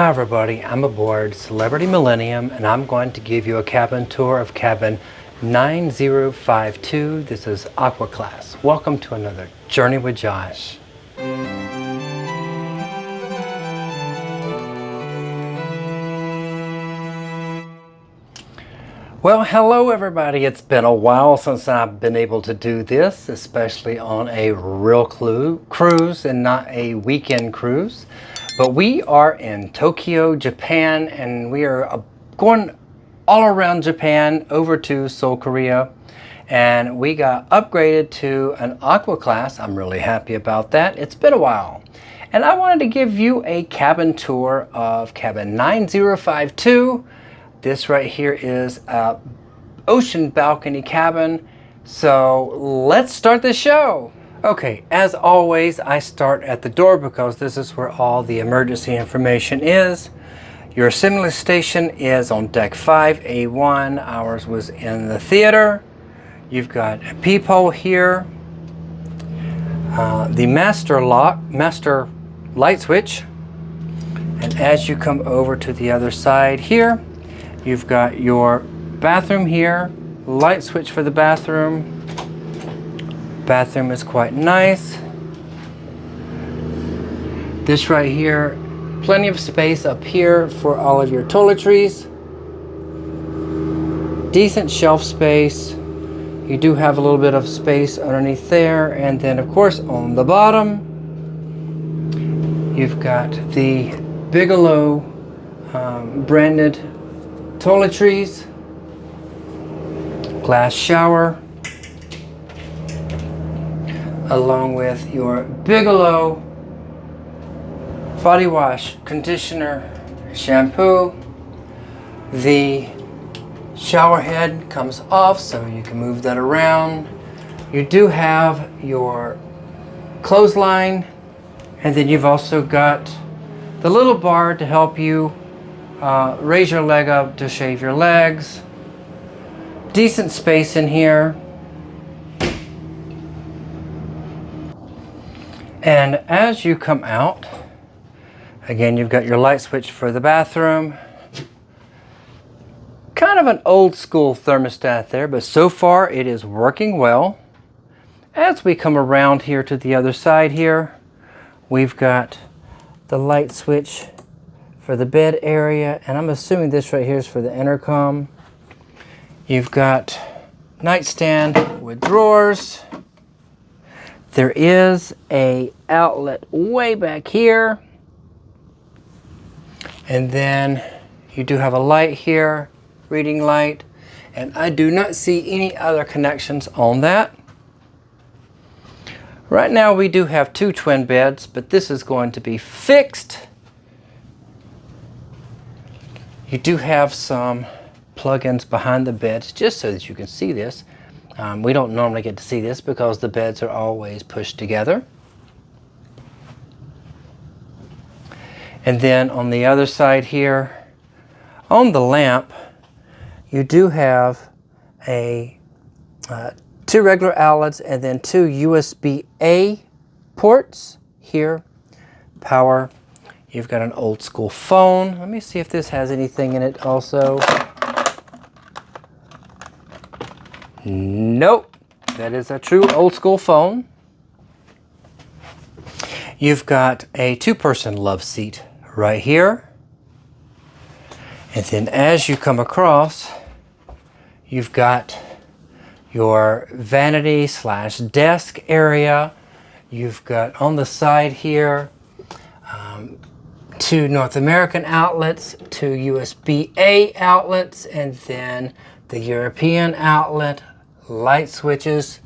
Hi everybody, I'm aboard Celebrity Millennium and I'm going to give you a cabin tour of cabin 9052. This is AquaClass. Welcome to another Journey with Josh. Well, hello everybody. It's been a while since I've been able to do this, especially on a real cruise and not a weekend cruise. But we are in Tokyo, Japan, and we are going all around Japan over to Seoul, Korea. And we got upgraded to an Aqua class. I'm really happy about that. It's been a while. And I wanted to give you a cabin tour of cabin 9052. This right here is a ocean balcony cabin. So let's start the show. Okay, as always, I start at the door because this is where all the emergency information is. Your assembly station is on deck 5A1. Ours was in the theater. You've got a peephole here. The master light switch. And as you come over to the other side here, you've got your bathroom here. Light switch for the bathroom. Bathroom is quite nice. This right here, plenty of space up here for all of your toiletries. Decent shelf space. You do have a little bit of space underneath there, and then of course on the bottom you've got the Bigelow branded toiletries, glass shower, along with your Bigelow body wash, conditioner, shampoo. The shower head comes off so you can move that around. You do have your clothesline, and then you've also got the little bar to help you raise your leg up to shave your legs. Decent space in here. And as you come out, again, you've got your light switch for the bathroom. Kind of an old school thermostat there, but so far it is working well. As we come around here to the other side here, we've got the light switch for the bed area, and I'm assuming this right here is for the intercom. You've got nightstand with drawers. There is a outlet way back here. And then you do have a light here, reading light, and I do not see any other connections on that. Right now we do have two twin beds, but this is going to be fixed. You do have some plug-ins behind the beds just so that you can see this. We don't normally get to see this because the beds are always pushed together. And then on the other side here, on the lamp, you do have two regular outlets and then two USB-A ports here. Power. You've got an old school phone. Let me see if this has anything in it also. Nope, that is a true old school phone. You've got a two-person love seat right here. And then as you come across, you've got your vanity / desk area. You've got on the side here two North American outlets, two USB-A outlets, and then the European outlet, light switches.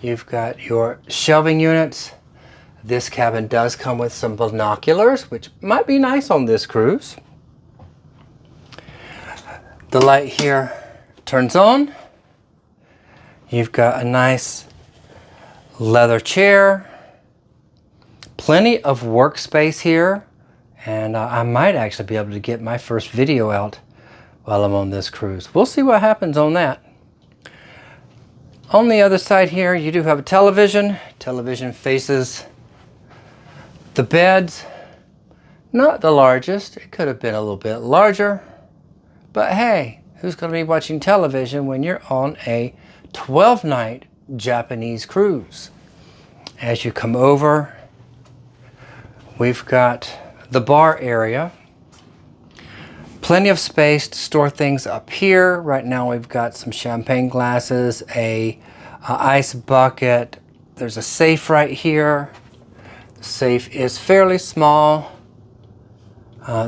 You've got your shelving units. This cabin does come with some binoculars, which might be nice on this cruise. The light here turns on. You've got a nice leather chair. Plenty of workspace here. And I might actually be able to get my first video out while I'm on this cruise. We'll see what happens on that. On the other side here, you do have a television. Television faces the beds. Not the largest. It could have been a little bit larger. But hey, who's going to be watching television when you're on a 12-night Japanese cruise? As you come over, we've got the bar area. Plenty of space to store things up here. Right now we've got some champagne glasses, a ice bucket. There's a safe right here. The safe is fairly small.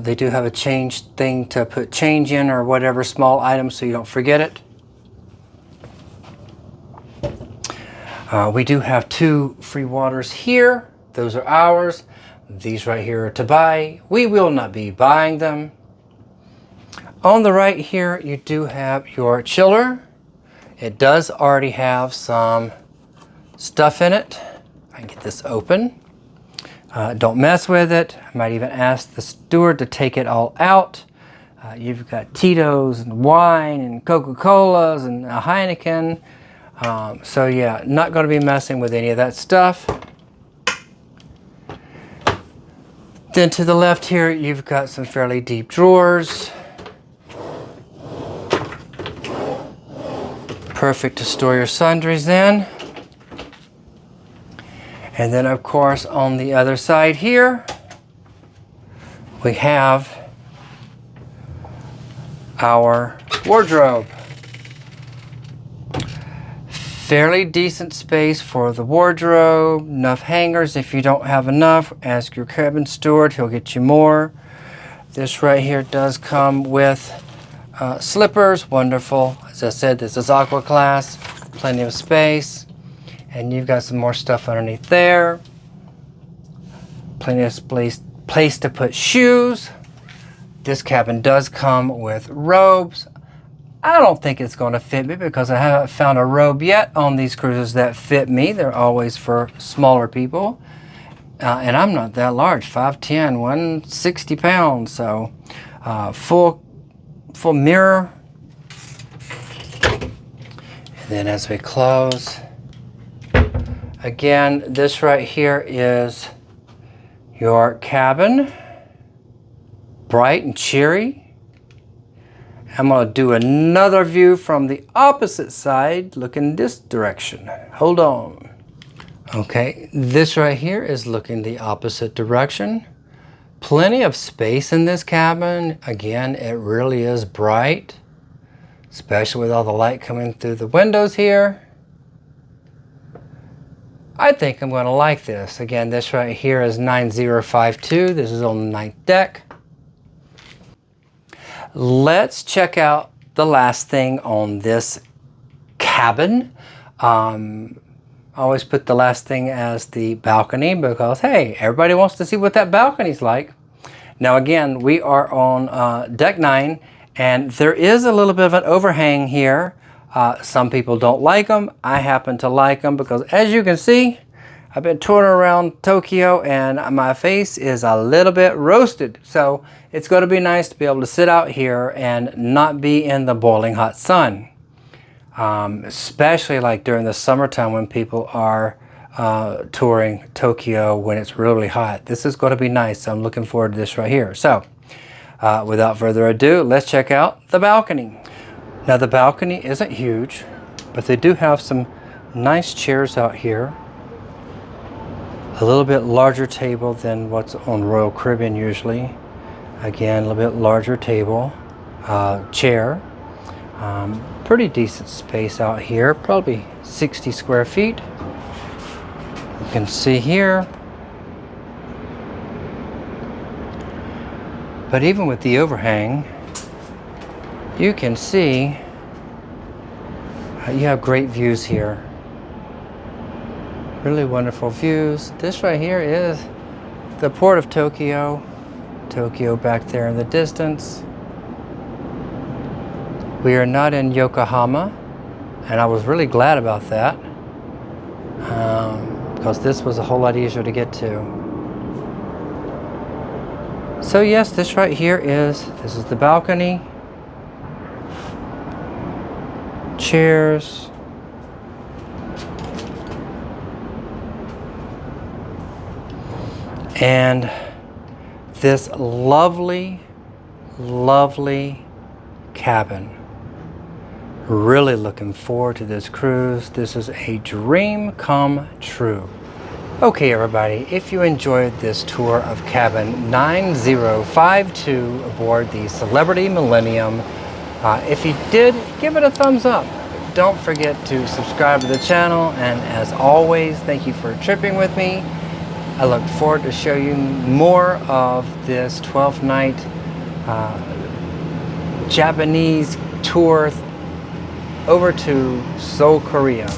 They do have a change thing to put change in or whatever small items so you don't forget it. We do have 2 free waters here. Those are ours. These right here are to buy. We will not be buying them. On the right here, you do have your chiller. It does already have some stuff in it. I can get this open. Don't mess with it. I might even ask the steward to take it all out. You've got Tito's and wine and Coca-Colas and a Heineken. So yeah, not going to be messing with any of that stuff. Then to the left here, you've got some fairly deep drawers. Perfect to store your sundries in. And then of course on the other side here, we have our wardrobe. Fairly decent space for the wardrobe, enough hangers. If you don't have enough, ask your cabin steward, he'll get you more. This right here does come with slippers, wonderful. As I said, this is AquaClass, plenty of space. And you've got some more stuff underneath there. Plenty of place to put shoes. This cabin does come with robes. I don't think it's going to fit me because I haven't found a robe yet on these cruises that fit me. They're always for smaller people. And I'm not that large, 5'10", 160 pounds. So full mirror. And then as we close, again, this right here is your cabin. Bright and cheery. I'm going to do another view from the opposite side, looking this direction. Hold on. Okay, this right here is looking the opposite direction. Plenty of space in this cabin. Again, it really is bright, especially with all the light coming through the windows here. I think I'm going to like this. Again, this right here is 9052. This is on the 9th deck. Let's check out the last thing on this cabin. I always put the last thing as the balcony because, hey, everybody wants to see what that balcony's like. Now again, we are on deck 9, and there is a little bit of an overhang here. Some people don't like them. I happen to like them because, as you can see, I've been touring around Tokyo and my face is a little bit roasted. So it's going to be nice to be able to sit out here and not be in the boiling hot sun. Especially like during the summertime when people are touring Tokyo when it's really hot. This is going to be nice. So I'm looking forward to this right here. So without further ado, let's check out the balcony. Now the balcony isn't huge, but they do have some nice chairs out here. A little bit larger table than what's on Royal Caribbean usually. Again, a little bit larger table, chair. Pretty decent space out here, probably 60 square feet. You can see here. But even with the overhang, you can see you have great views here. Really wonderful views. This right here is the port of Tokyo. Tokyo back there in the distance. We are not in Yokohama, and I was really glad about that because this was a whole lot easier to get to. So yes, this right here is the balcony. Chairs. And this lovely, lovely cabin. Really looking forward to this cruise. This is a dream come true. Okay everybody, if you enjoyed this tour of cabin 9052 aboard the Celebrity Millennium, if you did, give it a thumbs up. Don't forget to subscribe to the channel, and as always, thank you for tripping with me. I look forward to showing you more of this 12-night Japanese tour over to Seoul, Korea.